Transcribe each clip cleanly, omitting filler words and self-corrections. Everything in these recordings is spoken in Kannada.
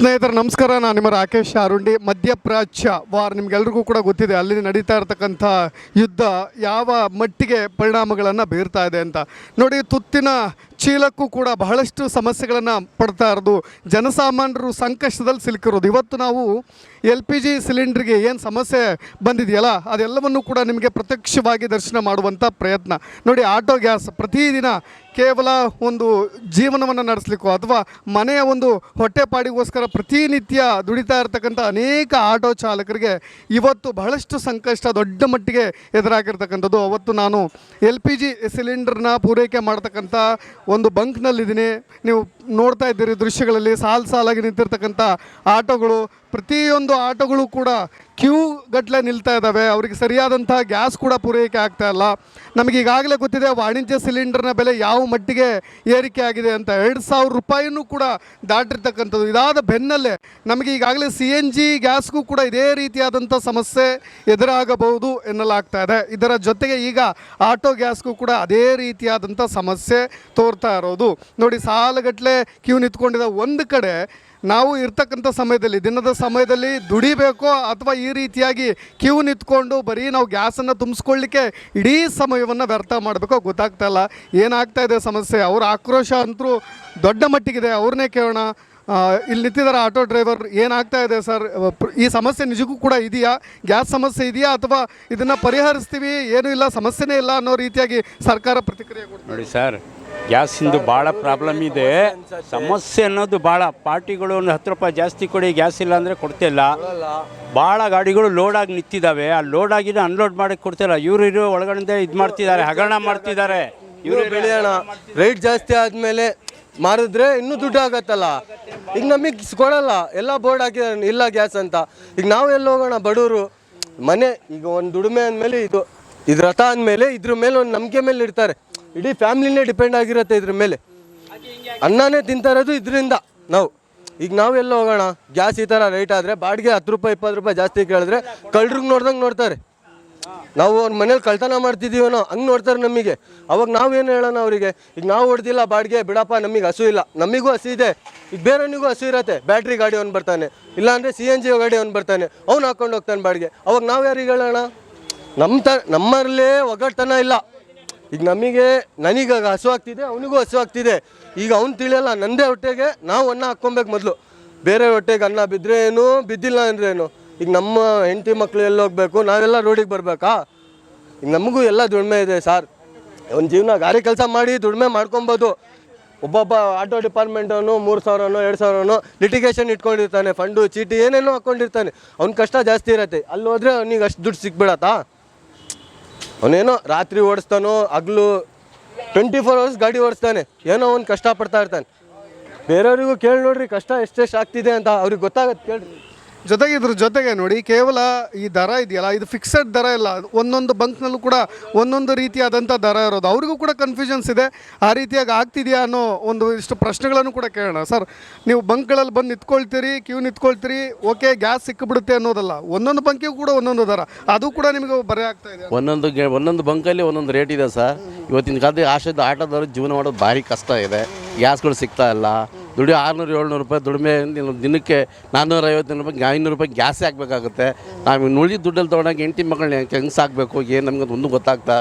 ಸ್ನೇಹಿತರೆ ನಮಸ್ಕಾರ. ನಾನು ನಿಮ್ಮ ರಾಕೇಶ್ ಅರುಂಡಿ. ಮಧ್ಯಪ್ರಾಚ್ಯ ವಾರ್ ನಿಮಗೆಲ್ರಿಗೂ ಕೂಡ ಗೊತ್ತಿದೆ. ಅಲ್ಲಿ ನಡೀತಾ ಇರತಕ್ಕಂಥ ಯುದ್ಧ ಯಾವ ಮಟ್ಟಿಗೆ ಪರಿಣಾಮಗಳನ್ನು ಬೀರ್ತಾ ಇದೆ ಅಂತ ನೋಡಿ. ತುತ್ತಿನ ಚೀಲಕ್ಕೂ ಕೂಡ ಬಹಳಷ್ಟು ಸಮಸ್ಯೆಗಳನ್ನು ಪಡ್ತಾ ಇರೋದು, ಜನಸಾಮಾನ್ಯರು ಸಂಕಷ್ಟದಲ್ಲಿ ಸಿಲುಕಿರೋದು. ಇವತ್ತು ನಾವು LPG ಸಿಲಿಂಡ್ರಿಗೆ ಏನು ಸಮಸ್ಯೆ ಬಂದಿದೆಯಲ್ಲ ಅದೆಲ್ಲವನ್ನು ಕೂಡ ನಿಮಗೆ ಪ್ರತ್ಯಕ್ಷವಾಗಿ ದರ್ಶನ ಮಾಡುವಂಥ ಪ್ರಯತ್ನ ನೋಡಿ. ಆಟೋ ಗ್ಯಾಸ್ ಪ್ರತಿದಿನ ಕೇವಲ ಒಂದು ಜೀವನವನ್ನು ನಡೆಸಲಿಕ್ಕೋ ಅಥವಾ ಮನೆಯ ಒಂದು ಹೊಟ್ಟೆಪಾಡಿಗೋಸ್ಕರ ಪ್ರತಿನಿತ್ಯ ದುಡಿತಾ ಇರತಕ್ಕಂಥ ಅನೇಕ ಆಟೋ ಚಾಲಕರಿಗೆ ಇವತ್ತು ಬಹಳಷ್ಟು ಸಂಕಷ್ಟ ದೊಡ್ಡ ಮಟ್ಟಿಗೆ ಎದುರಾಗಿರ್ತಕ್ಕಂಥದ್ದು. ಅವತ್ತು ನಾನು LPG ಸಿಲಿಂಡರ್ನ ಪೂರೈಕೆ ಮಾಡ್ತಕ್ಕಂಥ ಒಂದು ಬಂಕ್ನಲ್ಲಿದ್ದೀನಿ. ನೀವು ನೋಡ್ತಾ ಇದ್ದೀರಿ ದೃಶ್ಯಗಳಲ್ಲಿ ಸಾಲಾಗಿ ನಿಂತಿರ್ತಕ್ಕಂಥ ಆಟೋಗಳು, ಪ್ರತಿಯೊಂದು ಆಟೋಗಳು ಕೂಡ ಕ್ಯೂ ಗಟ್ಟಲೆ ನಿಲ್ತಾ ಇದ್ದಾವೆ. ಅವರಿಗೆ ಸರಿಯಾದಂಥ ಗ್ಯಾಸ್ ಕೂಡ ಪೂರೈಕೆ ಆಗ್ತಾ ಇಲ್ಲ. ನಮಗೆ ಈಗಾಗಲೇ ಗೊತ್ತಿದೆ ವಾಣಿಜ್ಯ ಸಿಲಿಂಡರ್ನ ಬೆಲೆ ಯಾವ ಮಟ್ಟಿಗೆ ಏರಿಕೆ ಆಗಿದೆ ಅಂತ. 2,000 ರೂಪಾಯಿನೂ ಕೂಡ ದಾಟಿರ್ತಕ್ಕಂಥದ್ದು. ಇದಾದ ಬೆನ್ನಲ್ಲೇ ನಮಗೆ ಈಗಾಗಲೇ CNG ಗ್ಯಾಸ್ಗೂ ಕೂಡ ಇದೇ ರೀತಿಯಾದಂಥ ಸಮಸ್ಯೆ ಎದುರಾಗಬಹುದು ಎನ್ನಲಾಗ್ತಾ ಇದೆ. ಇದರ ಜೊತೆಗೆ ಈಗ ಆಟೋ ಗ್ಯಾಸ್ಗೂ ಕೂಡ ಅದೇ ರೀತಿಯಾದಂಥ ಸಮಸ್ಯೆ ತೋರ್ತಾ ಇರೋದು ನೋಡಿ. ಸಾಲಗಟ್ಟಲೆ ಕ್ಯೂ ನಿಂತ್ಕೊಂಡಿದ್ದ ಒಂದು ಕಡೆ ನಾವು ಇರ್ತಕ್ಕಂಥ ಸಮಯದಲ್ಲಿ, ದಿನದ ಸಮಯದಲ್ಲಿ ದುಡಿಬೇಕೋ ಅಥವಾ ಈ ರೀತಿಯಾಗಿ ಕ್ಯೂ ನಿಂತ್ಕೊಂಡು ಬರೀ ನಾವು ಗ್ಯಾಸನ್ನು ತುಂಬಿಸ್ಕೊಳ್ಳಿಕ್ಕೆ ಇಡೀ ಸಮಯವನ್ನು ವ್ಯರ್ಥ ಮಾಡಬೇಕೋ ಗೊತ್ತಾಗ್ತಾ ಇಲ್ಲ. ಏನಾಗ್ತಾ ಇದೆ ಸಮಸ್ಯೆ, ಅವ್ರ ಆಕ್ರೋಶ ಅಂತೂ ದೊಡ್ಡ ಮಟ್ಟಿಗಿದೆ. ಅವ್ರನ್ನೇ ಕೇಳೋಣ. ಇಲ್ಲಿ ನಿಂತಿದ್ದಾರೆ ಆಟೋ ಡ್ರೈವರ್. ಏನಾಗ್ತಾ ಇದೆ ಸರ್, ಈ ಸಮಸ್ಯೆ ನಿಜಕ್ಕೂ ಕೂಡ ಇದೆಯಾ? ಗ್ಯಾಸ್ ಸಮಸ್ಯೆ ಇದೆಯಾ ಅಥವಾ ಇದನ್ನು ಪರಿಹರಿಸ್ತೀವಿ, ಏನೂ ಇಲ್ಲ, ಸಮಸ್ಯೆನೇ ಇಲ್ಲ ಅನ್ನೋ ರೀತಿಯಾಗಿ ಸರ್ಕಾರ ಪ್ರತಿಕ್ರಿಯೆ ಕೊಡ್ತಾರೆ? ನೋಡಿ ಸರ್, ಗ್ಯಾಸಿಂದು ಭಾಳ ಪ್ರಾಬ್ಲಮ್ ಇದೆ. ಸಮಸ್ಯೆ ಅನ್ನೋದು ಭಾಳ. ಪಾರ್ಟಿಗಳು ಒಂದು 10 ರೂಪಾಯಿ ಜಾಸ್ತಿ ಕೊಡಿ, ಗ್ಯಾಸ್ ಇಲ್ಲ ಅಂದರೆ ಕೊಡ್ತಿಲ್ಲ. ಭಾಳ ಗಾಡಿಗಳು ಲೋಡಾಗಿ ನಿಂತಿದ್ದಾವೆ. ಆ ಲೋಡಾಗಿನ ಅನ್ಲೋಡ್ ಮಾಡೋಕ್ಕೆ ಕೊಡ್ತಿಲ್ಲ. ಇವರು ಒಳಗಡೆ ಇದು ಮಾಡ್ತಿದ್ದಾರೆ, ಹಗರಣ ಮಾಡ್ತಿದ್ದಾರೆ. ಇವರು ಬೆಳೆಯೋಣ ರೇಟ್ ಜಾಸ್ತಿ ಆದಮೇಲೆ ಮಾರಿದ್ರೆ ಇನ್ನೂ ದುಡ್ಡು ಆಗತ್ತಲ್ಲ. ಈಗ ನಮಗೆ ಕೊಡಲ್ಲ, ಎಲ್ಲ ಬೋರ್ಡ್ ಹಾಕಿದಾರೆ ಇಲ್ಲ ಗ್ಯಾಸ್ ಅಂತ. ಈಗ ನಾವು ಎಲ್ಲಿ ಹೋಗೋಣ ಬಡವರು? ಮನೆ ಈಗ ಒಂದು ದುಡಿಮೆ ಅಂದಮೇಲೆ ಇದು ರಥ ಅಂದಮೇಲೆ ಇದ್ರ ಮೇಲೆ ಒಂದು ನಂಬಿಕೆ ಮೇಲೆ ಇರ್ತಾರೆ. ಇಡೀ ಫ್ಯಾಮಿಲಿನೇ ಡಿಪೆಂಡ್ ಆಗಿರುತ್ತೆ ಇದ್ರ ಮೇಲೆ. ಅನ್ನನೇ ತಿಂತಾ ಇರೋದು ಇದರಿಂದ ನಾವು. ಈಗ ನಾವೆಲ್ಲ ಹೋಗೋಣ? ಗ್ಯಾಸ್ ಈ ಥರ ರೇಟ್ ಆದರೆ ಬಾಡಿಗೆ 10 ರೂಪಾಯಿ 20 ರೂಪಾಯಿ ಜಾಸ್ತಿ ಕೇಳಿದ್ರೆ ಕಳ್ರಿಗೆ ನೋಡ್ದಂಗೆ ನೋಡ್ತಾರೆ. ನಾವು ಅವ್ರ ಮನೇಲಿ ಕಳ್ತನ ಮಾಡ್ತಿದ್ದೀವನೋ ಹಂಗೆ ನೋಡ್ತಾರೆ ನಮಗೆ. ಅವಾಗ ನಾವೇನು ಹೇಳೋಣ ಅವರಿಗೆ? ಈಗ ನಾವು ಹೊಡೆದಿಲ್ಲ ಬಾಡಿಗೆ ಬಿಡಪ್ಪ, ನಮಗೆ ಹಸು ಇಲ್ಲ. ನಮಗೂ ಹಸು ಇದೆ, ಈಗ ಬೇರೆನಿಗೂ ಹಸು ಇರತ್ತೆ. ಬ್ಯಾಟ್ರಿ ಗಾಡಿ ಅವ್ನು ಬರ್ತಾನೆ, ಇಲ್ಲಾಂದರೆ CNG ಗಾಡಿ ಅವ್ನು ಬರ್ತಾನೆ, ಅವ್ನು ಹಾಕ್ಕೊಂಡು ಹೋಗ್ತಾನೆ ಬಾಡಿಗೆ. ಅವಾಗ ನಾವು ಯಾರಿಗೆ ಹೇಳೋಣ? ನಮ್ಮಲ್ಲೇ ಒಗ್ಗಟ್ಟನ ಇಲ್ಲ. ಈಗ ನನಗೆ ಹಸು ಆಗ್ತಿದೆ, ಅವನಿಗೂ ಹಸು ಆಗ್ತಿದೆ. ಈಗ ಅವ್ನು ತಿಳಿಯಲ್ಲ, ನಂದೇ ಹೊಟ್ಟೆಗೆ ನಾವು ಅನ್ನ ಹಾಕ್ಕೊಬೇಕು ಮೊದಲು. ಬೇರೆ ಹೊಟ್ಟೆಗೆ ಅನ್ನ ಬಿದ್ದರೆ ಏನು, ಬಿದ್ದಿಲ್ಲ ಅಂದರೆ ಏನು? ಈಗ ನಮ್ಮ ಹೆಂಡತಿ ಮಕ್ಕಳು ಎಲ್ಲ ಹೋಗ್ಬೇಕು, ನಾವೆಲ್ಲ ರೋಡಿಗೆ ಬರಬೇಕಾ? ಈಗ ನಮಗೂ ಎಲ್ಲ ದುಡಿಮೆ ಇದೆ ಸರ್. ಒಂದು ಜೀವನ ಗಾರಿ ಕೆಲಸ ಮಾಡಿ ದುಡಿಮೆ ಮಾಡ್ಕೊಬೋದು. ಒಬ್ಬೊಬ್ಬ ಆಟೋ ಡಿಪಾರ್ಟ್ಮೆಂಟವನು 3,000ನೋ 2,000ನೋ ಲಿಟಿಗೇಷನ್ ಇಟ್ಕೊಂಡಿರ್ತಾನೆ, ಫಂಡು ಚೀಟಿ ಏನೇನೋ ಹಾಕ್ಕೊಂಡಿರ್ತಾನೆ. ಅವ್ನ ಕಷ್ಟ ಜಾಸ್ತಿ ಇರತ್ತೆ. ಅಲ್ಲಿ ಹೋದರೆ ಅವನಿಗೆ ಅಷ್ಟು ದುಡ್ಡು ಸಿಕ್ಬಿಡತ್ತಾ? ಅವನೇನೋ ರಾತ್ರಿ ಓಡಿಸ್ತಾನೋ ಹಗಲು 24 ಅವರ್ಸ್ ಗಾಡಿ ಓಡಿಸ್ತಾನೆ, ಏನೋ ಅವ್ನು ಕಷ್ಟಪಡ್ತಾ ಇರ್ತಾನೆ. ಬೇರೆಯವ್ರಿಗೂ ಕೇಳಿ ನೋಡ್ರಿ ಕಷ್ಟ ಎಷ್ಟೆಷ್ಟು ಆಗ್ತಿದೆ ಅಂತ, ಅವ್ರಿಗೆ ಗೊತ್ತಾಗತ್ತೆ ಕೇಳ್ರಿ. ಜೊತೆಗೆ ಇದ್ರ ಜೊತೆಗೆ ನೋಡಿ, ಕೇವಲ ಈ ದರ ಇದೆಯಲ್ಲ, ಇದು ಫಿಕ್ಸೆಡ್ ದರ ಇಲ್ಲ. ಒಂದೊಂದು ಬಂಕ್ನಲ್ಲೂ ಕೂಡ ಒಂದೊಂದು ರೀತಿಯಾದಂಥ ದರ ಇರೋದು. ಅವ್ರಿಗೂ ಕೂಡ ಕನ್ಫ್ಯೂಷನ್ಸ್ ಇದೆ. ಆ ರೀತಿಯಾಗಿ ಆಗ್ತಿದೆಯಾ ಅನ್ನೋ ಇಷ್ಟು ಪ್ರಶ್ನೆಗಳನ್ನು ಕೂಡ ಕೇಳೋಣ. ಸರ್, ನೀವು ಬಂಕ್ಗಳಲ್ಲಿ ಬಂದು ನಿಂತ್ಕೊಳ್ತೀರಿ, ಕ್ಯೂ ನಿಂತ್ಕೊಳ್ತೀರಿ, ಓಕೆ ಗ್ಯಾಸ್ ಸಿಕ್ಕಿಬಿಡುತ್ತೆ ಅನ್ನೋದಲ್ಲ. ಒಂದೊಂದು ಬಂಕಿಗೂ ಕೂಡ ಒಂದೊಂದು ದರ, ಅದು ಕೂಡ ನಿಮಗೆ ಬರೆ ಆಗ್ತಾ ಇದೆ. ಒಂದೊಂದು ಬಂಕಲ್ಲಿ ಒಂದೊಂದು ರೇಟ್ ಇದೆ ಸರ್. ಇವತ್ತಿನ ಕಾಲದಲ್ಲಿ ಆಟೋದವ್ರು ಜೀವನ ಮಾಡೋದು ಭಾರಿ ಕಷ್ಟ ಇದೆ. ಗ್ಯಾಸ್ಗಳು ಸಿಗ್ತಾ ಇಲ್ಲ. ದುಡಿ 600-700 ರೂಪಾಯಿ ದುಡಿಮೆ ದಿನಕ್ಕೆ 450 ರೂಪಾಯಿ 500 ರೂಪಾಯಿ ಗ್ಯಾಸೇ ಹಾಕಬೇಕಾಗುತ್ತೆ. ನಾವು ಉಳಿದ ದುಡ್ಡಲ್ಲಿ ತೊಗೊಂಡಾಗ ಹೆಂಡತಿ ಮಕ್ಕಳನ್ನ ಹೆಂಗೆ ಸಾಕಬೇಕು ಏನು ನಮಗೆ ಒಂದು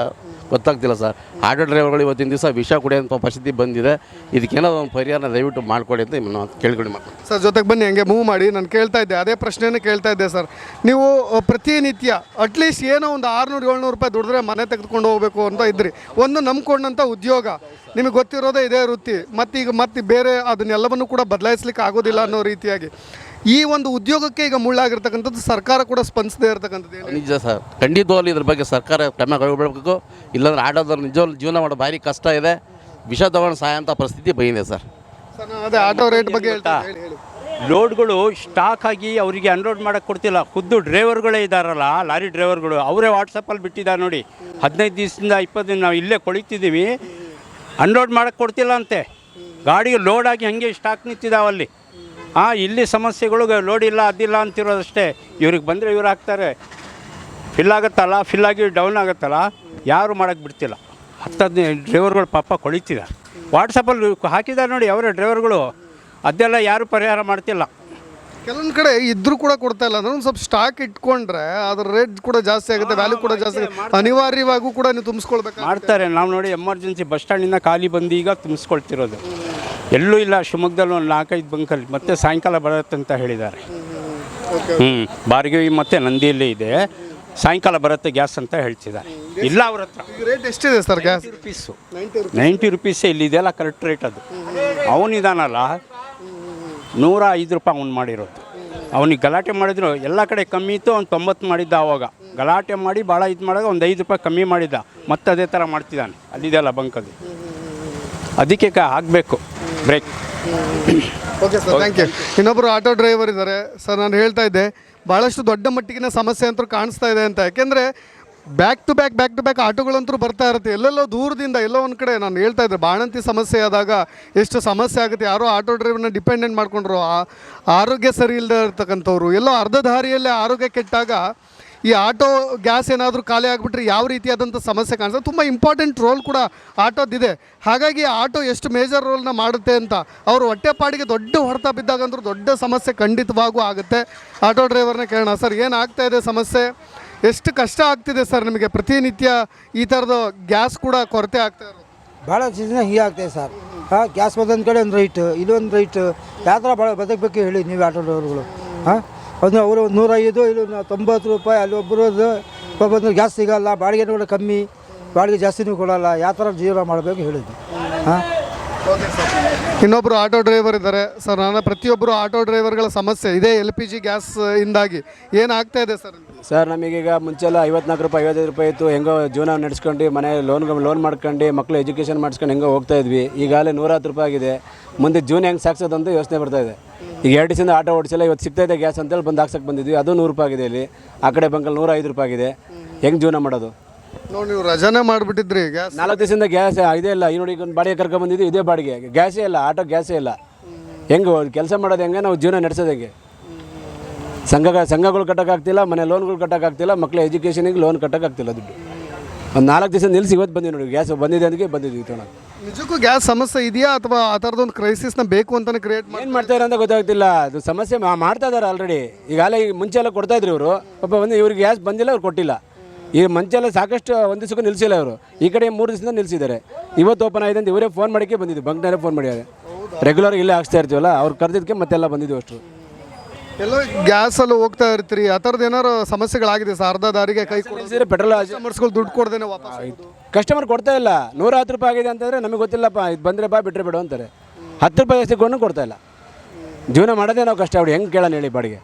ಗೊತ್ತಾಗ್ತಿಲ್ಲ ಸರ್. ಆಟೋ ಡ್ರೈವರ್ಗಳು ಇವತ್ತಿನ ದಿವಸ ವಿಷ ಕುಡಿಯೋಂಥ ಪರಿಸ್ಥಿತಿ ಬಂದಿದೆ. ಇದಕ್ಕೇನಾದ್ರು ಒಂದು ಪರಿಹಾರ ದಯವಿಟ್ಟು ಮಾಡ್ಕೊಡಿ ಅಂತ ನಾವು ಕೇಳ್ಕೊಂಡು ಸರ್. ಜೊತೆಗೆ ಬನ್ನಿ, ಹಂಗೆ ಮೂವ್ ಮಾಡಿ. ನಾನು ಕೇಳ್ತಾ ಇದ್ದೆ, ಅದೇ ಪ್ರಶ್ನೆಯನ್ನು ಕೇಳ್ತಾ ಇದ್ದೆ ಸರ್. ನೀವು ಪ್ರತಿನಿತ್ಯ ಅಟ್ಲೀಸ್ಟ್ ಏನೋ ಒಂದು 600-700 ರೂಪಾಯಿ ದುಡಿದ್ರೆ ಮನೆ ತೆಗೆದುಕೊಂಡು ಹೋಗಬೇಕು ಅಂತ ಇದ್ರಿ. ಒಂದು ನಂಬ್ಕೊಂಡಂಥ ಉದ್ಯೋಗ, ನಿಮಗೆ ಗೊತ್ತಿರೋದೇ ಇದೇ ವೃತ್ತಿ. ಮತ್ತೆ ಬೇರೆ ಅದನ್ನೆಲ್ಲವನ್ನು ಕೂಡ ಬದಲಾಯಿಸ್ಲಿಕ್ಕೆ ಆಗೋದಿಲ್ಲ ಅನ್ನೋ ರೀತಿಯಾಗಿ ಈ ಒಂದು ಉದ್ಯೋಗಕ್ಕೆ ಈಗ ಮುಳ್ಳಾಗಿರ್ತಕ್ಕಂಥದ್ದು ಸರ್ಕಾರ ಕೂಡ ಸ್ಪಂದಿಸದೇ ಇರತಕ್ಕಂಥದ್ದು ನಿಜ ಸರ್. ಖಂಡಿತವಾಗ್ಲೂ ಇದ್ರ ಬಗ್ಗೆ ಸರ್ಕಾರ ಕ್ರಮ ಕೈಗೊಳ್ಳಬೇಕು. ಇಲ್ಲಾಂದ್ರೆ ಆಟೋದವ್ರು ನಿಜವಾಗ್ಲೂ ಜೀವನ ಮಾಡೋ ಭಾರಿ ಕಷ್ಟ ಇದೆ. ವಿಷ ತಗೊಂಡು ಸಹಾಯ ಅಂತ ಪರಿಸ್ಥಿತಿ ಬಂದಿದೆ ಸರ್. ಅದೇ ಆಟೋ ರೇಟ್ ಬಗ್ಗೆ ಲೋಡ್ಗಳು ಸ್ಟಾಕ್ ಆಗಿ ಅವರಿಗೆ ಅನ್ಲೋಡ್ ಮಾಡೋಕ್ಕೆ ಕೊಡ್ತಿಲ್ಲ. ಖುದ್ದು ಡ್ರೈವರ್ಗಳೇ ಇದ್ದಾರಲ್ಲ, ಲಾರಿ ಡ್ರೈವರ್ಗಳು, ಅವರೇ ವಾಟ್ಸಪ್ಪಲ್ಲಿ ಬಿಟ್ಟಿದ್ದಾರೆ ನೋಡಿ. 15 ದಿವಸದಿಂದ 20 ದಿನ ನಾವು ಇಲ್ಲೇ ಕೊಳಿತಿದ್ದೀವಿ, ಅನ್ಲೋಡ್ ಮಾಡೋಕ್ಕೆ ಕೊಡ್ತಿಲ್ಲ ಅಂತೆ. ಗಾಡಿಗೆ ಲೋಡ್ ಆಗಿ ಹಾಗೆ ಸ್ಟಾಕ್ ನಿಂತಿದ್ದಾವಲ್ಲಿ. ಇಲ್ಲಿ ಸಮಸ್ಯೆಗಳು ಲೋಡ್ ಇಲ್ಲ ಅದಿಲ್ಲ ಅಂತಿರೋದಷ್ಟೇ. ಇವ್ರಿಗೆ ಬಂದರೆ ಇವ್ರು ಹಾಕ್ತಾರೆ, ಫಿಲ್ ಆಗುತ್ತಲ್ಲ, ಫಿಲ್ ಆಗಿ ಡೌನ್ ಆಗುತ್ತಲ್ಲ, ಯಾರು ಮಾಡೋಕ್ಕೆ ಬಿಡ್ತಿಲ್ಲ. 10-15 ಡ್ರೈವರ್ಗಳು ಪಾಪ ಕೊಳಿತಿದ್ದಾರೆ. ವಾಟ್ಸಪ್ಪಲ್ಲಿ ಹಾಕಿದ್ದಾರೆ ನೋಡಿ ಅವರೇ ಡ್ರೈವರ್ಗಳು. ಅದೆಲ್ಲ ಯಾರೂ ಪರಿಹಾರ ಮಾಡ್ತಿಲ್ಲ. ಕೆಲವೊಂದು ಕಡೆ ಇದ್ರೂ ಕೂಡ ಕೊಡ್ತಾ ಇಲ್ಲ ಅಂದ್ರೆ ಒಂದು ಸ್ವಲ್ಪ ಸ್ಟಾಕ್ ಇಟ್ಕೊಂಡ್ರೆ ಅದ್ರ ರೇಟ್ ಕೂಡ ಜಾಸ್ತಿ ಆಗುತ್ತೆ, ವ್ಯಾಲ್ಯೂ ಕೂಡ ಜಾಸ್ತಿ ಆಗುತ್ತೆ. ಅನಿವಾರ್ಯವಾಗೂ ಕೂಡ ನೀವು ತುಂಬಿಸ್ಕೊಳ್ಬೇಕು. ಮಾಡ್ತಾರೆ. ನಾವು ನೋಡಿ ಎಮರ್ಜೆನ್ಸಿ ಬಸ್ ಸ್ಟ್ಯಾಂಡಿಂದ ಖಾಲಿ ಬಂದು ಈಗ ತುಂಬಿಸ್ಕೊಳ್ತಿರೋದು. ಎಲ್ಲೂ ಇಲ್ಲ ಶಿವಮೊಗ್ಗದಲ್ಲಿ ಒಂದು 4-5 ಬಂಕಲ್ಲಿ ಮತ್ತೆ ಸಾಯಂಕಾಲ ಬರುತ್ತೆ ಅಂತ ಹೇಳಿದ್ದಾರೆ. ಬಾರ್ಗಿ ಮತ್ತು ನಂದಿಯಲ್ಲಿ ಇದೆ, ಸಾಯಂಕಾಲ ಬರುತ್ತೆ ಗ್ಯಾಸ್ ಅಂತ ಹೇಳ್ತಿದ್ದಾರೆ. ಇಲ್ಲ ಅವ್ರ ಹತ್ರ ರೇಟ್ ಎಷ್ಟಿದೆ ಸರ್ ಗ್ಯಾಸ್? ರುಪೀಸು 90 ರುಪೀಸೇ ಇಲ್ಲಿದೆಯಲ್ಲ ಕರೆಕ್ಟ್ ರೇಟ್. ಅದು ಅವನಿದಾನಲ್ಲ 105 ರೂಪಾಯಿ ಅವ್ನು ಮಾಡಿರೋದು. ಅವನಿಗೆ ಗಲಾಟೆ ಮಾಡಿದ್ರು ಎಲ್ಲ ಕಡೆ ಕಮ್ಮಿ ಇತ್ತು, ಅವ್ನು 90 ಮಾಡಿದ್ದ. ಆವಾಗ ಗಲಾಟೆ ಮಾಡಿ ಭಾಳ ಇದು ಮಾಡಿದಾಗ ಒಂದು 5 ರೂಪಾಯಿ ಕಮ್ಮಿ ಮಾಡಿದ್ದ, ಮತ್ತೆ ಅದೇ ಥರ ಮಾಡ್ತಿದ್ದಾನೆ. ಅಲ್ಲಿದೆಯಲ್ಲ ಬಂಕದು, ಅದಕ್ಕೆ ಆಗಬೇಕು break. Okay sir, thank you. ಇನ್ನೊಬ್ಬರು ಆಟೋ ಡ್ರೈವರ್ ಇದ್ದಾರೆ ಸರ್. ನಾನು ಹೇಳ್ತಾ ಇದ್ದೆ ಭಾಳಷ್ಟು ದೊಡ್ಡ ಮಟ್ಟಿಗಿನ ಸಮಸ್ಯೆ ಅಂತೂ ಕಾಣಿಸ್ತಾ ಇದೆ ಅಂತ. ಯಾಕೆಂದರೆ ಬ್ಯಾಕ್ ಟು ಬ್ಯಾಕ್ ಆಟೋಗಳಂತೂ ಬರ್ತಾ ಇರುತ್ತೆ. ಎಲ್ಲೆಲ್ಲೋ ದೂರದಿಂದ ಎಲ್ಲೋ ಒಂದು ಕಡೆ ನಾನು ಹೇಳ್ತಾ ಇದ್ದೆ ಬಾಣಂತಿ ಸಮಸ್ಯೆ ಆದಾಗ ಎಷ್ಟು ಸಮಸ್ಯೆ ಆಗುತ್ತೆ. ಯಾರೋ ಆಟೋ ಡ್ರೈವರ್ನ ಡಿಪೆಂಡೆಂಟ್ ಮಾಡ್ಕೊಂಡ್ರು, ಆರೋಗ್ಯ ಸರಿ ಇಲ್ಲದೆ ಇರ್ತಕ್ಕಂಥವ್ರು, ಎಲ್ಲೋ ಅರ್ಧ ದಾರಿಯಲ್ಲೇ ಆರೋಗ್ಯ ಕೆಟ್ಟಾಗ ಈ ಆಟೋ ಗ್ಯಾಸ್ ಏನಾದರೂ ಖಾಲಿ ಆಗಿಬಿಟ್ರೆ ಯಾವ ರೀತಿಯಾದಂಥ ಸಮಸ್ಯೆ ಕಾಣಿಸ್ತದೆ. ತುಂಬ ಇಂಪಾರ್ಟೆಂಟ್ ರೋಲ್ ಕೂಡ ಆಟೋದಿದೆ. ಹಾಗಾಗಿ ಆಟೋ ಎಷ್ಟು ಮೇಜರ್ ರೋಲ್ನ ಮಾಡುತ್ತೆ ಅಂತ ಅವರು ಹೊಟ್ಟೆಪಾಡಿಗೆ ದೊಡ್ಡ ಹೊಡೆತ ಬಿದ್ದಾಗಂದ್ರೂ ದೊಡ್ಡ ಸಮಸ್ಯೆ ಖಂಡಿತವಾಗೂ ಆಗುತ್ತೆ. ಆಟೋ ಡ್ರೈವರ್ನ ಕೇಳೋಣ ಸರ್, ಏನಾಗ್ತಾ ಇದೆ ಸಮಸ್ಯೆ, ಎಷ್ಟು ಕಷ್ಟ ಆಗ್ತಿದೆ ಸರ್ ನಿಮಗೆ ಪ್ರತಿನಿತ್ಯ ಈ ಥರದ ಗ್ಯಾಸ್ ಕೂಡ ಕೊರತೆ ಆಗ್ತಾ ಇರೋದು? ಭಾಳ ಚೀಸ್ನ ಹೀಗೆ ಆಗ್ತಾಯಿದೆ ಸರ್. ಗ್ಯಾಸ್ ಒಂದೊಂದು ಕಡೆ ಒಂದು ರೈಟ್, ಇಲ್ಲೊಂದು ರೈಟ್, ಯಾವ ಥರ ಭಾಳ ಬದುಕಬೇಕು ಹೇಳಿ ನೀವು ಆಟೋ ಡ್ರೈವರ್ಗಳು? ಅದು ಅವರು 105, ಇಲ್ಲಿ 90 ರೂಪಾಯಿ, ಅಲ್ಲಿ ಒಬ್ಬರು ಗ್ಯಾಸ್ ಸಿಗೋಲ್ಲ, ಬಾಡಿಗೆ ಕೂಡ ಕಮ್ಮಿ, ಬಾಡಿಗೆ ಜಾಸ್ತಿನೂ ಕೊಡೋಲ್ಲ. ಯಾವ ಥರ ಜೀವನ ಮಾಡಬೇಕು ಹೇಳಿದ್ದು? ಇನ್ನೊಬ್ಬರು ಆಟೋ ಡ್ರೈವರ್ ಇದ್ದಾರೆ ಸರ್. ನಾನು ಪ್ರತಿಯೊಬ್ಬರು ಆಟೋ ಡ್ರೈವರ್ಗಳ ಸಮಸ್ಯೆ ಇದೇ LPG ಗ್ಯಾಸ್ ಇಂದಾಗಿ ಏನಾಗ್ತಾ ಇದೆ ಸರ್? ಸರ್ ನಮಗೀಗ ಮುಂಚೆಲ್ಲ 54 ರೂಪಾಯಿ 55 ರೂಪಾಯಿ ಇತ್ತು, ಹೆಂಗೋ ಜೀವನ ನಡೆಸ್ಕೊಂಡು ಮನೆ ಲೋನ್ ಮಾಡ್ಕೊಂಡು ಮಕ್ಕಳು ಎಜುಕೇಷನ್ ಮಾಡಿಸ್ಕೊಂಡು ಹೆಂಗೋ ಹೋಗ್ತಾ ಇದ್ವಿ. ಈಗಾಗಲೇ 110 ರೂಪಾಯಿ ಆಗಿದೆ. ಮುಂದೆ ಜೀವನ ಹೆಂಗೆ ಸಾಕ್ಸೋದಂತ ಯೋಚನೆ ಬರ್ತಾ ಇದೆ. ಈಗ 2 ದಿವಸದಿಂದ ಆಟೋ ಓಡಿಸಿಲ್ಲ, ಇವತ್ತು ಸಿಗ್ತಾ ಇದೆ ಗ್ಯಾಸ್ ಅಂತೇಳಿ ಬಂದು ಹಾಕ್ಸಕ್ಕೆ ಬಂದಿದ್ವಿ. ಅದು 100 ರೂಪಾಯಿ ಆಗಿದೆ. ಇಲ್ಲಿ ಆ ಕಡೆ ಬಂಕಲ್ಲಿ 105 ರೂಪಾಯಿ ಆಗಿದೆ. ಹೆಂಗೆ ಜೀವನ ಮಾಡೋದು? ನೋಡಿ, ನೀವು ರಜಾನೇ ಮಾಡಿಬಿಟ್ಟಿದ್ರಿ. ಗ್ಯಾಸ್ 4 ದಿವಸದಿಂದ ಗ್ಯಾಸ್ ಇದೇ ಇಲ್ಲ. ಈ ನೋಡಿ ಈಗ ಒಂದು ಬಾಡಿಗೆ ಕರ್ಕೊಂಡು ಬಂದಿದ್ವಿ, ಇದೇ ಬಾಡಿಗೆ, ಗ್ಯಾಸೇ ಇಲ್ಲ, ಆಟೋ ಗ್ಯಾಸೇ ಇಲ್ಲ. ಹೆಂಗೆ ಕೆಲಸ ಮಾಡೋದು, ಹೆಂಗೆ ನಾವು ಜೀವನ ನಡೆಸೋದು ಹೆಂಗೆ? ಸಂಘಗಳು ಕಟ್ಟೋಕ್ಕಾಗ್ತಿಲ್ಲ, ಮನೆ ಲೋನ್ಗಳು ಕಟ್ಟೋಕ್ಕಾಗ್ತಿಲ್ಲ, ಮಕ್ಕಳ ಎಜುಕೇಷನಿಗೆ ಲೋನ್ ಕಟ್ಟೋಕ್ಕಾಗ್ತಿಲ್ಲ. ದುಡ್ಡು ಒಂದು 4 ದಿವಸ ನಿಲ್ಲಿಸಿ ಇವತ್ತು ಬಂದಿವಿ ನೋಡಿ. ಗ್ಯಾಸ್ ಬಂದಿದೆ ಅದಕ್ಕೆ ಬಂದಿದ್ವಿ ತೊಗೊಳಕ್ಕೆ. ನಿಜಕ್ಕೂ ಗ್ಯಾಸ್ ಸಮಸ್ಯೆ ಇದೆಯಾ ಅಥವಾ ಆ ಥರದೊಂದು ಕ್ರೈಸಿಸ್ನ ಬೇಕು ಅಂತಲೇ ಕ್ರಿಯೇಟ್ ಏನು ಮಾಡ್ತಾರೆ ಅಂತ ಗೊತ್ತಾಗ್ತಿಲ್ಲ. ಅದು ಸಮಸ್ಯೆ ಮಾಡ್ತಾ ಇದ್ದಾರೆ ಆಲ್ರೆಡಿ. ಈಗಾಗಲೇ ಈಗ ಮುಂಚೆ ಎಲ್ಲ ಕೊಡ್ತಾಯಿದ್ರು ಇವರು, ಪಾಪ ಬಂದು ಇವ್ರಿಗೆ ಗ್ಯಾಸ್ ಬಂದಿಲ್ಲ, ಅವ್ರು ಕೊಟ್ಟಿಲ್ಲ. ಈಗ ಮುಂಚೆ ಎಲ್ಲ ಸಾಕಷ್ಟು ಒಂದು ದಿವಸಕ್ಕೂ ನಿಲ್ಲಿಸಿಲ್ಲ ಅವರು. ಈ ಕಡೆ 3 ದಿವಸದಿಂದ ನಿಲ್ಲಿಸಿದ್ದಾರೆ. ಇವತ್ತು ಓಪನ್ ಆಗಿದೆ ಅಂತ ಇವರೇ ಫೋನ್ ಮಾಡೋಕ್ಕೆ ಬಂದಿದ್ದು, ಬಂಕ್ನಲ್ಲೇ ಫೋನ್ ಮಾಡಿದ್ದಾರೆ. ರೆಗ್ಯುಲರ್ ಇಲ್ಲೇ ಹಾಕ್ಸ್ತಾ ಇರ್ತೀವಲ್ಲ, ಅವ್ರು ಕರೆದಿದ್ದಕ್ಕೆ ಮತ್ತೆಲ್ಲ ಬಂದಿದ್ದು ಅಷ್ಟು. ಎಲ್ಲೋ ಗ್ಯಾಸಲ್ಲಿ ಹೋಗ್ತಾ ಇರ್ತೀರಿ, ಆ ಥರದ್ದು ಏನಾರು ಸಮಸ್ಯೆಗಳಾಗಿದೆ ಸರ್? ಅರ್ಧ ದಾರಿಗೆ ಕೈ ನಿಲ್ಲಿಸಿದ್ರೆ ಪೆಟ್ರೋಲ್ ಕಸ್ಟಮರ್ಸ್ಗಳು ದುಡ್ಡು ಕೊಡ್ದೇನೆ ವಾಪಸ್ ಕಸ್ಟಮರ್ ಕೊಡ್ತಾ ಇಲ್ಲ. 110 ರೂಪಾಯಿ ಆಗಿದೆ ಅಂತಂದರೆ ನಮಗೆ ಗೊತ್ತಿಲ್ಲಪ್ಪ, ಇದು ಬಂದರೆ ಬಾ ಬಿಟ್ಟರೆ ಬಿಡು ಅಂತಾರೆ. 10 ರೂಪಾಯಿ ಜಾಸ್ತಿ ಕೊಂಡು ಕೊಡ್ತಾ ಇಲ್ಲ. ಜೀವನ ಮಾಡೋದೇ ನಾವು ಕಷ್ಟ. ಅವ್ರು ಹೆಂಗೆ ಕೇಳೋಣ ಹೇಳಿ? ಬಾಡಿಗೆ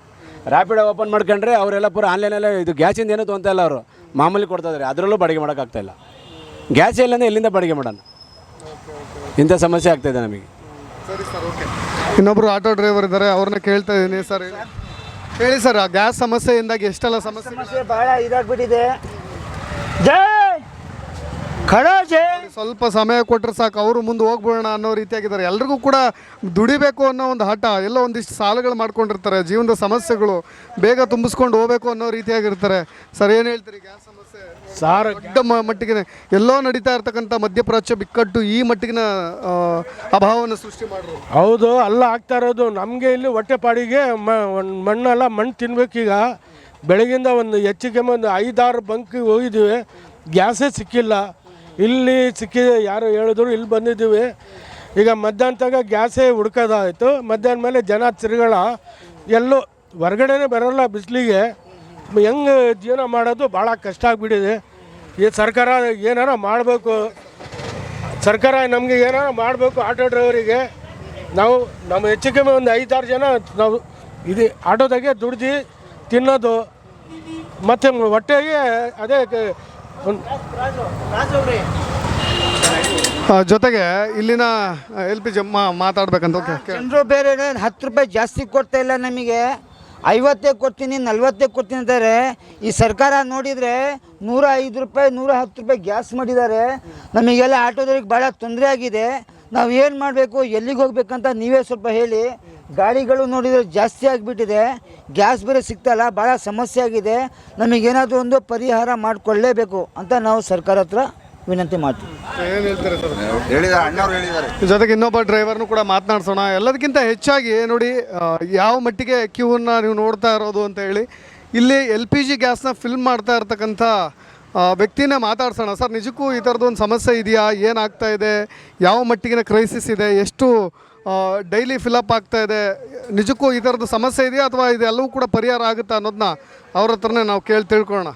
ರ್ಯಾಪಿಡೋ ಓಪನ್ ಮಾಡ್ಕೊಂಡ್ರೆ ಅವರೆಲ್ಲ ಪೂರ ಆನ್ಲೈನಲ್ಲೇ ಇದು ಗ್ಯಾಸಿಂದ ಏನೂ ತೊಗೊತಾ ಇಲ್ಲ. ಅವರು ಮಾಮೂಲಿ ಕೊಡ್ತಾ ಇದ್ದಾರೆ, ಅದರಲ್ಲೂ ಬಾಡಿಗೆ ಮಾಡೋಕ್ಕಾಗ್ತಾಯಿಲ್ಲ. ಗ್ಯಾಸ್ ಇಲ್ಲಂದ್ರೆ ಎಲ್ಲಿಂದ ಬಾಡಿಗೆ ಮಾಡೋಣ? ಇಂಥ ಸಮಸ್ಯೆ ಆಗ್ತಾಯಿದೆ ನಮಗೆ. ಸರಿ ಸರ್, ಓಕೆ. ಇನ್ನೊಬ್ಬರು ಆಟೋ ಡ್ರೈವರ್ ಇದ್ದಾರೆ, ಅವ್ರನ್ನ ಕೇಳ್ತಾ ಇದ್ದೀನಿ ಸರ್. ಹೇಳಿ ಸರ್, ಆ ಗ್ಯಾಸ್ ಸಮಸ್ಯೆಯಿಂದಾಗಿ ಎಷ್ಟೆಲ್ಲ ಸಮಸ್ಯೆ ಭಾಳ ಇದಾಗ್ಬಿಟ್ಟಿದೆ. ಸ್ವಲ್ಪ ಸಮಯ ಕೊಟ್ಟರೆ ಸಾಕು, ಅವರು ಮುಂದೆ ಹೋಗ್ಬಿಡೋಣ ಅನ್ನೋ ರೀತಿಯಾಗಿದ್ದಾರೆ. ಎಲ್ರಿಗೂ ಕೂಡ ದುಡಿಬೇಕು ಅನ್ನೋ ಒಂದು ಹಠ, ಎಲ್ಲ ಒಂದಿಷ್ಟು ಸಾಲಗಳು ಮಾಡ್ಕೊಂಡಿರ್ತಾರೆ, ಜೀವನದ ಸಮಸ್ಯೆಗಳು ಬೇಗ ತುಂಬಿಸ್ಕೊಂಡು ಹೋಗ್ಬೇಕು ಅನ್ನೋ ರೀತಿಯಾಗಿರ್ತಾರೆ. ಸರ್, ಏನು ಹೇಳ್ತೀರಿ ಗ್ಯಾಸ್ ಸಮಸ್ಯೆ? ಸಾರ್ ದೊಡ್ಡ ಮಟ್ಟಿಗೆ ಎಲ್ಲೋ ನಡೀತಾ ಇರ್ತಕ್ಕಂಥ ಮಧ್ಯಪ್ರಾಚ್ಯ ಬಿಕ್ಕಟ್ಟು ಈ ಮಟ್ಟಿಗಿನ ಅಭಾವವನ್ನು ಸೃಷ್ಟಿ ಮಾಡೋದು. ಹೌದು, ಅಲ್ಲ ಆಗ್ತಾ ಇರೋದು. ನಮಗೆ ಇಲ್ಲಿ ಹೊಟ್ಟೆಪಾಡಿಗೆ ಮಣ್ಣೆಲ್ಲ ಮಣ್ಣು ತಿನ್ಬೇಕೀಗ. ಬೆಳಗಿಂದ ಒಂದು ಹೆಚ್ಚಿಗೆ ಒಂದು 5-6 ಬಂಕಿಗೆ ಹೋಗಿದ್ದೀವಿ, ಗ್ಯಾಸೇ ಸಿಕ್ಕಿಲ್ಲ. ಇಲ್ಲಿ ಸಿಕ್ಕಿದೆ, ಯಾರು ಹೇಳಿದ್ರು, ಇಲ್ಲಿ ಬಂದಿದ್ದೀವಿ. ಈಗ ಮಧ್ಯಾಹ್ನ ಗ್ಯಾಸೇ ಹುಡ್ಕೋದಾಯಿತು. ಮಧ್ಯಾಹ್ನ ಮೇಲೆ ಜನ ತಿರುಗಳ ಎಲ್ಲೂ ಹೊರಗಡೆನೇ ಬರೋಲ್ಲ ಬಿಸಿಲಿಗೆ. ಹೆಂಗೆ ಜೀವನ ಮಾಡೋದು ಭಾಳ ಕಷ್ಟ ಆಗಿಬಿಟ್ಟಿದೆ. ಈ ಸರ್ಕಾರ ಏನಾರ ಮಾಡಬೇಕು. ಸರ್ಕಾರ ನಮಗೆ ಏನಾರ ಮಾಡಬೇಕು. ಆಟೋ ಡ್ರೈವರಿಗೆ ನಾವು ನಮ್ಮ ಹೆಚ್ಚು ಕಮ್ಮಿ ಒಂದು 5-6 ಜನ ನಾವು ಇದು ಆಟೋದಾಗೆ ದುಡ್ದು ತಿನ್ನೋದು, ಮತ್ತು ಹೊಟ್ಟೆಗೆ ಅದೇ ಜೊತೆಗೆ ಇಲ್ಲಿನ LPG ಮಾತಾಡ್ಬೇಕಂತ. ಜನರು ಬೇರೆ 10 ರೂಪಾಯಿ ಜಾಸ್ತಿ ಕೊಡ್ತಾ ಇಲ್ಲ ನಮಗೆ. 50 ಕೊಡ್ತೀನಿ, 40 ಕೊಡ್ತೀನಿ ಅಂತಾರೆ. ಈ ಸರ್ಕಾರ ನೋಡಿದರೆ 105 ರೂಪಾಯಿ 110 ರೂಪಾಯಿ ಗ್ಯಾಸ್ ಮಾಡಿದ್ದಾರೆ. ನಮಗೆಲ್ಲ ಆಟೋದವ್ರಿಗೆ ಭಾಳ ತೊಂದರೆ ಆಗಿದೆ. ನಾವು ಏನು ಮಾಡಬೇಕು, ಎಲ್ಲಿಗೆ ಹೋಗ್ಬೇಕಂತ ನೀವೇ ಸ್ವಲ್ಪ ಹೇಳಿ. ಗಾಡಿಗಳು ನೋಡಿದರೆ ಜಾಸ್ತಿ ಆಗಿಬಿಟ್ಟಿದೆ, ಗ್ಯಾಸ್ ಬೇರೆ ಸಿಗ್ತಾಯಿಲ್ಲ, ಭಾಳ ಸಮಸ್ಯೆ ಆಗಿದೆ. ನಮಗೇನಾದರೂ ಒಂದು ಪರಿಹಾರ ಮಾಡಿಕೊಳ್ಳಲೇಬೇಕು ಅಂತ ನಾವು ಸರ್ಕಾರ ಹತ್ರ ವಿನಂತಿ ಮಾಡ್ತೀವಿ. ಏನು ಹೇಳ್ತಾರೆ ಸರ್? ಹೇಳಿದ್ದಾರೆ, ಅಣ್ಣವ್ರು ಹೇಳಿದ್ದಾರೆ. ಜೊತೆಗೆ ಇನ್ನೊಬ್ಬ ಡ್ರೈವರ್ನು ಕೂಡ ಮಾತನಾಡ್ಸೋಣ. ಎಲ್ಲದಕ್ಕಿಂತ ಹೆಚ್ಚಾಗಿ ನೋಡಿ ಯಾವ ಮಟ್ಟಿಗೆ ಕ್ಯೂವನ್ನು ನೀವು ನೋಡ್ತಾ ಇರೋದು ಅಂತ ಹೇಳಿ ಇಲ್ಲಿ LPG ಗ್ಯಾಸ್ನ ಫಿಲ್ ಮಾಡ್ತಾ ಇರ್ತಕ್ಕಂಥ ವ್ಯಕ್ತಿನೇ ಮಾತಾಡ್ಸೋಣ. ಸರ್, ನಿಜಕ್ಕೂ ಈ ಥರದ್ದು ಒಂದು ಸಮಸ್ಯೆ ಇದೆಯಾ? ಏನಾಗ್ತಾ ಇದೆ? ಯಾವ ಮಟ್ಟಿಗಿನ ಕ್ರೈಸಿಸ್ ಇದೆ? ಎಷ್ಟು ಡೈಲಿ ಫಿಲಪ್ ಆಗ್ತಾ ಇದೆ? ನಿಜಕ್ಕೂ ಈ ಥರದ್ದು ಸಮಸ್ಯೆ ಇದೆಯಾ ಅಥವಾ ಇದೆಲ್ಲವೂ ಕೂಡ ಪರಿಹಾರ ಆಗುತ್ತಾ ಅನ್ನೋದನ್ನ ಅವ್ರ ಹತ್ರನೇ ನಾವು ತಿಳ್ಕೊಳ್ಳೋಣ.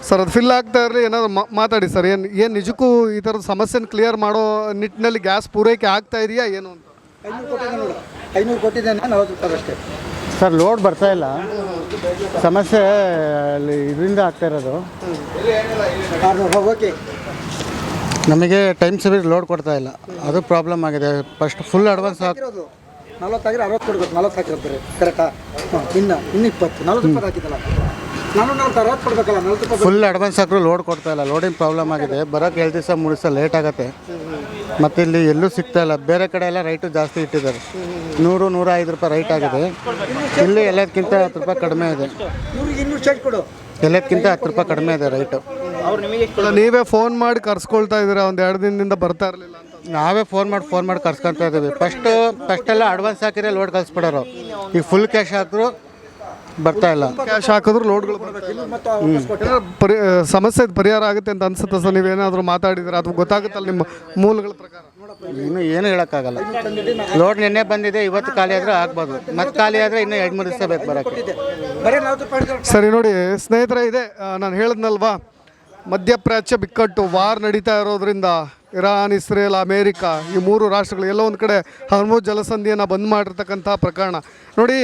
ಸರ್, ಅದು ಫಿಲ್ ಆಗ್ತಾ ಇರಲಿ, ಏನಾದರೂ ಮಾತಾಡಿ ಸರ್. ಏನು ನಿಜಕ್ಕೂ ಈ ಥರದ ಸಮಸ್ಯೆನ ಕ್ಲಿಯರ್ ಮಾಡೋ ನಿಟ್ಟಿನಲ್ಲಿ ಗ್ಯಾಸ್ ಪೂರೈಕೆ ಆಗ್ತಾ ಇದೆಯಾ ಏನು ಅಂತ? 500 ಕೊಟ್ಟಿದ್ದೇನೆ, 40 ರೂಪಾಯಿ ಅಷ್ಟೇ ಸರ್. ಲೋಡ್ ಬರ್ತಾ ಇಲ್ಲ, ಸಮಸ್ಯೆ ಅಲ್ಲಿ ಇದರಿಂದ ಆಗ್ತಾ ಇರೋದು. ಓಕೆ, ನಮಗೆ ಟೈಮ್ ಸರಿ ಲೋಡ್ ಕೊಡ್ತಾ ಇಲ್ಲ, ಅದು ಪ್ರಾಬ್ಲಮ್ ಆಗಿದೆ. ಫಸ್ಟ್ ಫುಲ್ ಅಡ್ವಾನ್ಸ್ 40 ಆಗಿದ್ರೆ 60 ಕೊಡ್ಬೇಕು, 40 ಹಾಕಿರ್ತಾರೆ ಕರೆಕ್ಟಾ? ಇನ್ನು 20 40 ರೂಪಾಯಿ ಹಾಕಿದ್ದಲ್ಲ, ನಾನು 60 ಕೊಡ್ಬೇಕಲ್ಲ, 40 ರೂಪಾಯಿ. ಫುಲ್ ಅಡ್ವಾನ್ಸ್ ಹಾಕಿದ್ರು ಲೋಡ್ ಕೊಡ್ತಾ ಇಲ್ಲ. ಲೋಡಿಂಗ್ ಪ್ರಾಬ್ಲಮ್ ಆಗಿದೆ. ಬರೋಕ್ಕೆ 2 ದಿವಸ 3 ದಿವಸ ಲೇಟ್ ಆಗುತ್ತೆ. ಮತ್ತು ಇಲ್ಲಿ ಎಲ್ಲೂ ಸಿಗ್ತಾ ಇಲ್ಲ. ಬೇರೆ ಕಡೆ ಎಲ್ಲ ರೈಟು ಜಾಸ್ತಿ ಇಟ್ಟಿದ್ದಾರೆ. 100-105 ರೂಪಾಯಿ ರೈಟ್ ಆಗಿದೆ. ಇಲ್ಲಿ ಎಲ್ಲದಕ್ಕಿಂತ 10 ರೂಪಾಯಿ ಕಡಿಮೆ ಇದೆ. ಎಲ್ಲದಕ್ಕಿಂತ 10 ರೂಪಾಯಿ ಕಡಿಮೆ ಇದೆ ರೈಟು. ನೀವೇ ಫೋನ್ ಮಾಡಿ ಕರ್ಸ್ಕೊಳ್ತಾ ಇದ್ದೀರಾ? ಒಂದು 2 ದಿನದಿಂದ ಬರ್ತಾ ಇರಲಿಲ್ಲ ಅಂತ. ನಾವೇ ಫೋನ್ ಮಾಡಿ ಕರ್ಸ್ಕೊತಾ ಇದ್ದೀವಿ. ಫಸ್ಟೆಲ್ಲ ಅಡ್ವಾನ್ಸ್ ಹಾಕಿದ್ರೆ ಲೋಡ್ ಕಳಿಸ್ಬಿಡೋರು. ಈಗ ಫುಲ್ ಕ್ಯಾಶ್ ಹಾಕಿದ್ರು ಬರ್ತಾ ಇಲ್ಲ. ಕ್ಯಾಶ್ ಹಾಕಿದ್ರು ಲೋಡ್ಗಳು ಸಮಸ್ಯೆ ಪರಿಹಾರ ಆಗುತ್ತೆ ಅಂತ ಅನ್ಸುತ್ತೆ ಸರ್? ನೀವೇನಾದರೂ ಮಾತಾಡಿದ್ರೆ ಅದು ಗೊತ್ತಾಗುತ್ತಲ್ಲ ನಿಮ್ಮ ಮೂಲಗಳ ಪ್ರಕಾರ? ಇನ್ನೂ ಏನು ಹೇಳೋಕ್ಕಾಗಲ್ಲ. ಲೋಡ್ ನಿನ್ನೆ ಬಂದಿದೆ, ಇವತ್ತು ಖಾಲಿ ಆದರೆ ಆಗ್ಬೋದು. ಮತ್ತೆ ಖಾಲಿ ಆದರೆ ಇನ್ನೂ 2-3 ದಿವಸ ಬೇಕು ಬರೋಕ್ಕೆ. ಸರಿ, ನೋಡಿ ಸ್ನೇಹಿತರೆ, ಇದೆ ನಾನು ಹೇಳಿದ್ನಲ್ವಾ, ಮಧ್ಯಪ್ರಾಚ್ಯ ಬಿಕ್ಕಟ್ಟು ವಾರ್ ನಡೀತಾ ಇರೋದ್ರಿಂದ ಇರಾನ್, ಇಸ್ರೇಲ್, ಅಮೇರಿಕಾ ಈ 3 ರಾಷ್ಟ್ರಗಳು ಎಲ್ಲೋ ಒಂದು ಕಡೆ ಹಾರ್ಮುಜ್ ಜಲಸಂಧಿಯನ್ನು ಬಂದ್ ಮಾಡಿರ್ತಕ್ಕಂಥ ಪ್ರಕರಣ ನೋಡಿ.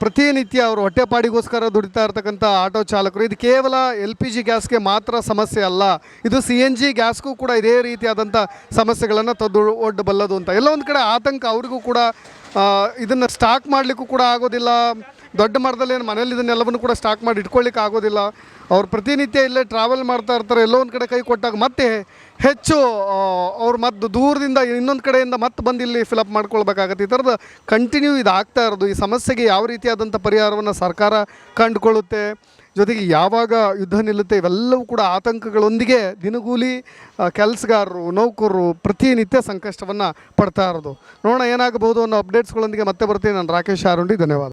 ಪ್ರತಿನಿತ್ಯ ಅವರು ಹೊಟ್ಟೆಪಾಡಿಗೋಸ್ಕರ ದುಡಿತಾ ಇರ್ತಕ್ಕಂಥ ಆಟೋ ಚಾಲಕರು, ಇದು ಕೇವಲ LPG ಗ್ಯಾಸ್ಗೆ ಮಾತ್ರ ಸಮಸ್ಯೆ ಅಲ್ಲ, ಇದು CNG ಗ್ಯಾಸ್ಗೂ ಕೂಡ ಇದೇ ರೀತಿಯಾದಂಥ ಸಮಸ್ಯೆಗಳನ್ನು ಒಡ್ಡಬಲ್ಲದು ಅಂತ. ಎಲ್ಲ ಒಂದು ಕಡೆ ಆತಂಕ ಅವರಿಗೂ ಕೂಡ. ಇದನ್ನು ಸ್ಟಾಕ್ ಮಾಡಲಿಕ್ಕೂ ಕೂಡ ಆಗೋದಿಲ್ಲ. ದೊಡ್ಡ ಮರದಲ್ಲಿ ಏನು ಮನೇಲಿ ಇದನ್ನೆಲ್ಲವನ್ನು ಕೂಡ ಸ್ಟಾಕ್ ಮಾಡಿ ಇಟ್ಕೊಳ್ಳಿಕ್ಕೆ ಆಗೋದಿಲ್ಲ. ಅವ್ರು ಪ್ರತಿನಿತ್ಯ ಇಲ್ಲೇ ಟ್ರಾವೆಲ್ ಮಾಡ್ತಾ ಇರ್ತಾರೆ. ಎಲ್ಲೋ ಒಂದು ಕಡೆ ಕೈ ಕೊಟ್ಟಾಗ ಮತ್ತೆ ಹೆಚ್ಚು ಅವ್ರು ಮತ್ತು ದೂರದಿಂದ ಇನ್ನೊಂದು ಕಡೆಯಿಂದ ಮತ್ತೆ ಬಂದು ಇಲ್ಲಿ ಫಿಲಪ್ ಮಾಡ್ಕೊಳ್ಬೇಕಾಗತ್ತೆ. ಈ ಥರದ ಕಂಟಿನ್ಯೂ ಇದು ಆಗ್ತಾ ಇರೋದು. ಈ ಸಮಸ್ಯೆಗೆ ಯಾವ ರೀತಿಯಾದಂಥ ಪರಿಹಾರವನ್ನು ಸರ್ಕಾರ ಕಂಡುಕೊಳ್ಳುತ್ತೆ, ಜೊತೆಗೆ ಯಾವಾಗ ಯುದ್ಧ ನಿಲ್ಲುತ್ತೆ, ಇವೆಲ್ಲವೂ ಕೂಡ ಆತಂಕಗಳೊಂದಿಗೆ ದಿನಗೂಲಿ ಕೆಲಸಗಾರರು, ನೌಕರರು ಪ್ರತಿನಿತ್ಯ ಸಂಕಷ್ಟವನ್ನು ಪಡ್ತಾ ಇರೋದು. ನೋಡೋಣ ಏನಾಗಬಹುದು ಅನ್ನೋ ಅಪ್ಡೇಟ್ಸ್ಗಳೊಂದಿಗೆ ಮತ್ತೆ ಬರ್ತೀನಿ. ನಾನು ರಾಕೇಶ್ ಆರುಂಡಿ, ಧನ್ಯವಾದ.